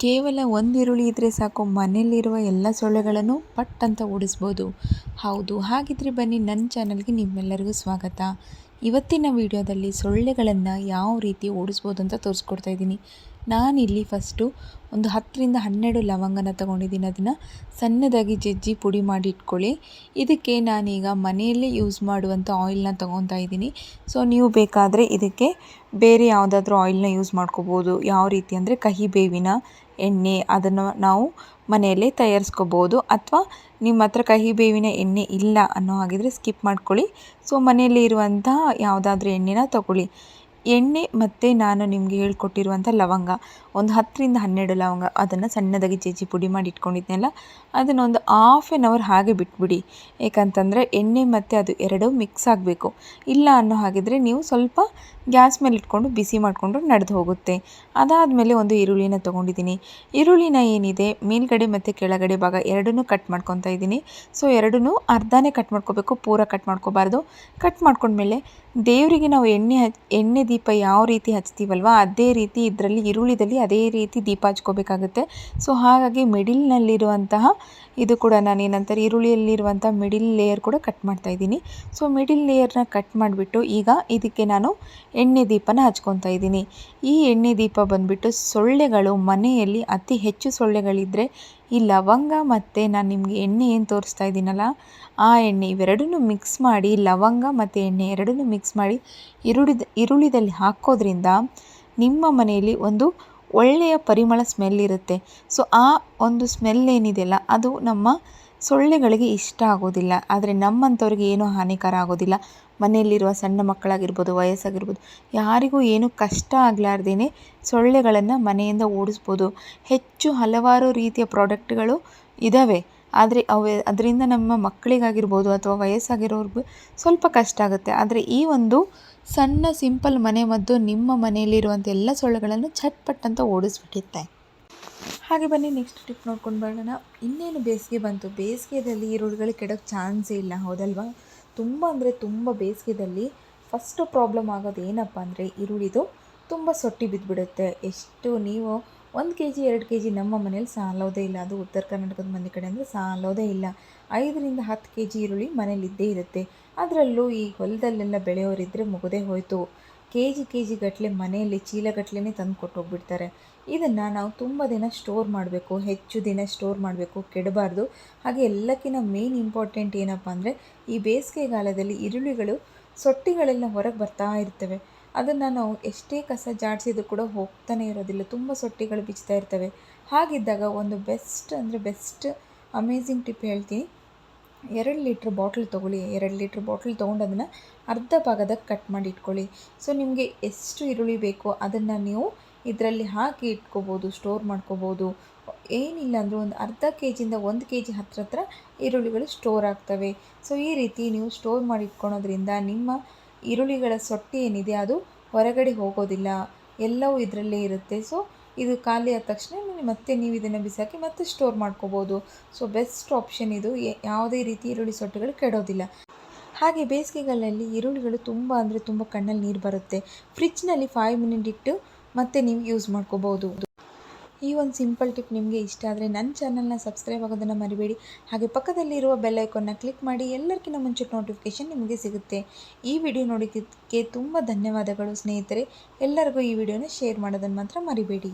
ಕೇವಲ ಒಂದು ಈರುಳ್ಳಿ ಇದ್ದರೆ ಸಾಕು, ಮನೆಯಲ್ಲಿರುವ ಎಲ್ಲ ಸೊಳ್ಳೆಗಳನ್ನು ಪಟ್ ಅಂತ ಓಡಿಸ್ಬೋದು. ಹೌದು, ಹಾಗಿದ್ರೆ ಬನ್ನಿ ನನ್ನ ಚಾನಲ್ಗೆ ನಿಮ್ಮೆಲ್ಲರಿಗೂ ಸ್ವಾಗತ. ಇವತ್ತಿನ ವಿಡಿಯೋದಲ್ಲಿ ಸೊಳ್ಳೆಗಳನ್ನು ಯಾವ ರೀತಿ ಓಡಿಸ್ಬೋದು ಅಂತ ತೋರಿಸ್ಕೊಡ್ತಾ ಇದ್ದೀನಿ. ನಾನಿಲ್ಲಿ ಫಸ್ಟು ಒಂದು 10ರಿಂದ 12 ಲವಂಗನ ತೊಗೊಂಡಿದ್ದೀನಿ. ಅದನ್ನು ಸಣ್ಣದಾಗಿ ಜಜ್ಜಿ ಪುಡಿ ಮಾಡಿ ಇಟ್ಕೊಳ್ಳಿ. ಇದಕ್ಕೆ ನಾನೀಗ ಮನೆಯಲ್ಲೇ ಯೂಸ್ ಮಾಡುವಂಥ ಆಯಿಲ್ನ ತೊಗೊತಾ ಇದ್ದೀನಿ. ಸೊ ನೀವು ಬೇಕಾದರೆ ಇದಕ್ಕೆ ಬೇರೆ ಯಾವುದಾದ್ರೂ ಆಯಿಲ್ನ ಯೂಸ್ ಮಾಡ್ಕೋಬೋದು. ಯಾವ ರೀತಿ ಅಂದರೆ ಕಹಿ ಬೇವಿನ ಎಣ್ಣೆ, ಅದನ್ನು ನಾವು ಮನೆಯಲ್ಲೇ ತಯಾರಿಸ್ಕೋಬೋದು. ಅಥವಾ ನಿಮ್ಮ ಹತ್ರ ಕಹಿ ಬೇವಿನ ಎಣ್ಣೆ ಇಲ್ಲ ಅನ್ನೋ ಹಾಗಿದ್ರೆ ಸ್ಕಿಪ್ ಮಾಡ್ಕೊಳ್ಳಿ. ಸೊ ಮನೆಯಲ್ಲಿ ಇರುವಂತಹ ಯಾವುದಾದ್ರೂ ಎಣ್ಣೆನ ತಗೊಳ್ಳಿ. ಎಣ್ಣೆ ಮತ್ತು ನಾನು ನಿಮಗೆ ಹೇಳ್ಕೊಟ್ಟಿರುವಂಥ ಲವಂಗ, ಒಂದು 10ರಿಂದ 12 ಲವಂಗ, ಅದನ್ನು ಸಣ್ಣದಾಗಿ ಜಜ್ಜಿ ಪುಡಿ ಮಾಡಿ ಇಟ್ಕೊಂಡಿದ್ನಲ್ಲ, ಅದನ್ನು ಒಂದು ಹಾಫ್ ಆನ್ ಅವರ್ ಹಾಗೆ ಬಿಟ್ಬಿಡಿ. ಏಕಂತಂದರೆ ಎಣ್ಣೆ ಮತ್ತು ಅದು ಎರಡೂ ಮಿಕ್ಸ್ ಆಗಬೇಕು. ಇಲ್ಲ ಅನ್ನೋ ಹಾಗಿದ್ರೆ ನೀವು ಸ್ವಲ್ಪ ಗ್ಯಾಸ್ ಮೇಲೆ ಇಟ್ಕೊಂಡು ಬಿಸಿ ಮಾಡಿಕೊಂಡು ನಡೆದು ಹೋಗುತ್ತೆ. ಅದಾದಮೇಲೆ ಒಂದು ಈರುಳ್ಳಿನ ತೊಗೊಂಡಿದ್ದೀನಿ. ಈರುಳ್ಳಿನ ಏನಿದೆ ಮೇಲ್ಗಡೆ ಮತ್ತು ಕೆಳಗಡೆ ಭಾಗ ಎರಡನ್ನೂ ಕಟ್ ಮಾಡ್ಕೊತಾ ಇದ್ದೀನಿ. ಸೊ ಎರಡನ್ನೂ ಅರ್ಧನೇ ಕಟ್ ಮಾಡ್ಕೋಬೇಕು, ಪೂರ ಕಟ್ ಮಾಡ್ಕೋಬಾರ್ದು. ಕಟ್ ಮಾಡ್ಕೊಂಡ್ಮೇಲೆ ದೇವರಿಗೆ ನಾವು ಎಣ್ಣೆ ದೀಪ ಯಾವ ರೀತಿ ಹಚ್ತೀವಲ್ವ, ಅದೇ ರೀತಿ ಇದರಲ್ಲಿ ಈರುಳ್ಳಿದಲ್ಲಿ ಅದೇ ರೀತಿ ದೀಪ ಹಚ್ಕೋಬೇಕಾಗುತ್ತೆ. ಸೊ ಹಾಗಾಗಿ ಮಿಡಿಲ್ನಲ್ಲಿರುವಂತಹ ಇದು ಕೂಡ ನಾನೇನಂತಾರೆ ಈರುಳ್ಳಿಯಲ್ಲಿರುವಂಥ ಮಿಡಿಲ್ ಲೇಯರ್ ಕೂಡ ಕಟ್ ಮಾಡ್ತಾ ಇದ್ದೀನಿ. ಸೊ ಮಿಡಿಲ್ ಲೇಯರ್ನ ಕಟ್ ಮಾಡಿಬಿಟ್ಟು ಈಗ ಇದಕ್ಕೆ ನಾನು ಎಣ್ಣೆ ದೀಪನ ಹಚ್ಕೊತಾ ಇದ್ದೀನಿ. ಈ ಎಣ್ಣೆ ದೀಪ ಬಂದುಬಿಟ್ಟು ಸೊಳ್ಳೆಗಳು ಮನೆಯಲ್ಲಿ ಅತಿ ಹೆಚ್ಚು ಸೊಳ್ಳೆಗಳಿದ್ದರೆ ಈ ಲವಂಗ ಮತ್ತು ನಾನು ನಿಮಗೆ ಎಣ್ಣೆ ಏನು ತೋರಿಸ್ತಾ ಇದ್ದೀನಲ್ಲ ಆ ಎಣ್ಣೆ, ಇವೆರಡನ್ನೂ ಮಿಕ್ಸ್ ಮಾಡಿ, ಲವಂಗ ಮತ್ತು ಎಣ್ಣೆ ಎರಡನ್ನೂ ಮಿಕ್ಸ್ ಮಾಡಿ ಈರುಳ್ಳಿದಲ್ಲಿ ಹಾಕೋದ್ರಿಂದ ನಿಮ್ಮ ಮನೆಯಲ್ಲಿ ಒಂದು ಒಳ್ಳೆಯ ಪರಿಮಳ ಸ್ಮೆಲ್ ಇರುತ್ತೆ. ಸೊ ಆ ಒಂದು ಸ್ಮೆಲ್ ಏನಿದೆಯಲ್ಲ ಅದು ನಮ್ಮ ಸೊಳ್ಳೆಗಳಿಗೆ ಇಷ್ಟ ಆಗೋದಿಲ್ಲ. ಆದರೆ ನಮ್ಮಂಥವ್ರಿಗೆ ಏನೂ ಹಾನಿಕರ ಆಗೋದಿಲ್ಲ. ಮನೆಯಲ್ಲಿರುವ ಸಣ್ಣ ಮಕ್ಕಳಾಗಿರ್ಬೋದು, ವಯಸ್ಸಾಗಿರ್ಬೋದು, ಯಾರಿಗೂ ಏನೂ ಕಷ್ಟ ಆಗಲಾರ್ದೇ ಸೊಳ್ಳೆಗಳನ್ನು ಮನೆಯಿಂದ ಓಡಿಸ್ಬೋದು. ಹೆಚ್ಚು ಹಲವಾರು ರೀತಿಯ ಪ್ರಾಡಕ್ಟ್ಗಳು ಇದ್ದಾವೆ. ಆದರೆ ಅದರಿಂದ ನಮ್ಮ ಮಕ್ಕಳಿಗಾಗಿರ್ಬೋದು ಅಥವಾ ವಯಸ್ಸಾಗಿರೋರ್ಗೂ ಸ್ವಲ್ಪ ಕಷ್ಟ ಆಗುತ್ತೆ. ಆದರೆ ಈ ಒಂದು ಸಣ್ಣ ಸಿಂಪಲ್ ಮನೆಮದ್ದು ನಿಮ್ಮ ಮನೆಯಲ್ಲಿರುವಂಥ ಎಲ್ಲ ಸೊಳ್ಳೆಗಳನ್ನು ಚಟ್ಪಟ್ ಅಂತ ಓಡಿಸ್ಬಿಟ್ಟಿತ್ತೆ. ಹಾಗೆ ಬನ್ನಿ ನೆಕ್ಸ್ಟ್ ಟಿಪ್ ನೋಡ್ಕೊಂಡು ಬರೋಣ. ಇನ್ನೇನು ಬೇಸಿಗೆ ಬಂತು. ಬೇಸಿಗೆಯಲ್ಲಿ ಈರುಳ್ಳಿಗಳು ಕೆಡೋಕ್ಕೆ ಚಾನ್ಸೇ ಇಲ್ಲ, ಹೌದಲ್ವಾ? ತುಂಬ ಅಂದರೆ ತುಂಬ ಬೇಸಿಗೆಯಲ್ಲಿ ಫಸ್ಟು ಪ್ರಾಬ್ಲಮ್ ಆಗೋದು ಏನಪ್ಪ ಅಂದರೆ ಈರುಳ್ಳಿದು ತುಂಬ ಸೊಟ್ಟಿ ಬಿದ್ದುಬಿಡುತ್ತೆ. ಎಷ್ಟು ನೀವು 1 kg 2 kg ನಮ್ಮ ಮನೇಲಿ ಸಾಲೋದೇ ಇಲ್ಲ. ಅದು ಉತ್ತರ ಕರ್ನಾಟಕದ ಮನೆ ಕಡೆ ಅಂದರೆ ಸಾಲೋದೇ ಇಲ್ಲ. 5ರಿಂದ 10 kg ಈರುಳ್ಳಿ ಮನೇಲಿ ಇದ್ದೇ ಇರುತ್ತೆ. ಅದರಲ್ಲೂ ಈ ಹೊಲದಲ್ಲೆಲ್ಲ ಬೆಳೆಯೋರಿದ್ದರೆ ಮುಗದೇ ಹೋಯಿತು. ಕೆ ಜಿ ಗಟ್ಟಲೆ ಮನೆಯಲ್ಲಿ ಚೀಲಗಟ್ಟಲೆ ತಂದು ಕೊಟ್ಟೋಗ್ಬಿಡ್ತಾರೆ. ಇದನ್ನು ನಾವು ತುಂಬ ದಿನ ಸ್ಟೋರ್ ಮಾಡಬೇಕು, ಹೆಚ್ಚು ದಿನ ಸ್ಟೋರ್ ಮಾಡಬೇಕು, ಕೆಡಬಾರ್ದು. ಹಾಗೆ ಎಲ್ಲಕ್ಕಿಂತ ಮೇನ್ ಇಂಪಾರ್ಟೆಂಟ್ ಏನಪ್ಪ ಅಂದರೆ ಈ ಬೇಸಿಗೆಗಾಲದಲ್ಲಿ ಈರುಳ್ಳಿಗಳು ಸೊಟ್ಟಿಗಳೆಲ್ಲ ಹೊರಗೆ ಬರ್ತಾ ಇರ್ತವೆ. ಅದನ್ನು ನಾವು ಎಷ್ಟೇ ಕಸ ಜಾಡಿಸಿದ್ರು ಕೂಡ ಹೋಗ್ತಾನೆ ಇರೋದಿಲ್ಲ, ತುಂಬ ಸೊಟ್ಟಿಗಳು ಬಿಚ್ತಾ ಇರ್ತವೆ. ಹಾಗಿದ್ದಾಗ ಒಂದು ಬೆಸ್ಟ್ ಅಮೇಝಿಂಗ್ ಟಿಪ್ ಹೇಳ್ತೀನಿ. 2 ಲೀಟ್ರ್ ಬಾಟ್ಲ್ ತೊಗೊಳ್ಳಿ. 2 ಲೀಟ್ರ್ ಬಾಟ್ಲ್ ತೊಗೊಂಡು ಅದನ್ನು ಅರ್ಧ ಭಾಗದಾಗ ಕಟ್ ಮಾಡಿ ಇಟ್ಕೊಳ್ಳಿ. ಸೊ ನಿಮಗೆ ಎಷ್ಟು ಈರುಳ್ಳಿ ಬೇಕೋ ಅದನ್ನು ನೀವು ಇದರಲ್ಲಿ ಹಾಕಿ ಇಟ್ಕೋಬೋದು, ಸ್ಟೋರ್ ಮಾಡ್ಕೋಬೋದು. ಏನಿಲ್ಲ ಅಂದರೂ ಒಂದು ಅರ್ಧ ಕೆಜಿಯಿಂದ 1 kg ಹತ್ರ ಈರುಳ್ಳಿಗಳು ಸ್ಟೋರ್ ಆಗ್ತವೆ. ಸೊ ಈ ರೀತಿ ನೀವು ಸ್ಟೋರ್ ಮಾಡಿ ಇಟ್ಕೊಳೋದ್ರಿಂದ ನಿಮ್ಮ ಈರುಳ್ಳಿಗಳ ಸೊಟ್ಟಿ ಏನಿದೆ ಅದು ಹೊರಗಡೆ ಹೋಗೋದಿಲ್ಲ, ಎಲ್ಲವೂ ಇದರಲ್ಲೇ ಇರುತ್ತೆ. ಸೊ ಇದು ಖಾಲಿ ಆದ ತಕ್ಷಣ ಮತ್ತೆ ನೀವು ಇದನ್ನು ಬಿಸಾಕಿ ಮತ್ತೆ ಸ್ಟೋರ್ ಮಾಡ್ಕೋಬೋದು. ಸೊ ಬೆಸ್ಟ್ ಆಪ್ಷನ್ ಇದು. ಯಾವುದೇ ರೀತಿ ಈರುಳ್ಳಿ ಸೊಟ್ಟುಗಳು ಕೆಡೋದಿಲ್ಲ. ಹಾಗೆ ಬೇಸಿಗೆಗಾಲದಲ್ಲಿ ಈರುಳ್ಳಿಗಳು ತುಂಬ ಅಂದರೆ ತುಂಬ ಕಣ್ಣಲ್ಲಿ ನೀರು ಬರುತ್ತೆ. ಫ್ರಿಜ್ನಲ್ಲಿ 5 ಮಿನಿಟ್ ಇಟ್ಟು ಮತ್ತೆ ನೀವು ಯೂಸ್ ಮಾಡ್ಕೋಬೋದು. ಈ ಒಂದು ಸಿಂಪಲ್ ಟಿಪ್ ನಿಮಗೆ ಇಷ್ಟ ಆದರೆ ನನ್ನ ಚಾನಲ್ನ ಸಬ್ಸ್ಕ್ರೈಬ್ ಆಗೋದನ್ನು ಮರಿಬೇಡಿ. ಹಾಗೆ ಪಕ್ಕದಲ್ಲಿರುವ ಬೆಲ್ ಐಕಾನ್ನ ಕ್ಲಿಕ್ ಮಾಡಿ, ಎಲ್ಲರಿಗಿಂತ ಮುಂಚೆ ನೋಟಿಫಿಕೇಷನ್ ನಿಮಗೆ ಸಿಗುತ್ತೆ. ಈ ವಿಡಿಯೋ ನೋಡೋದಕ್ಕೆ ತುಂಬ ಧನ್ಯವಾದಗಳು ಸ್ನೇಹಿತರೆ. ಎಲ್ಲರಿಗೂ ಈ ವಿಡಿಯೋನ ಶೇರ್ ಮಾಡೋದನ್ನು ಮಾತ್ರ ಮರಿಬೇಡಿ.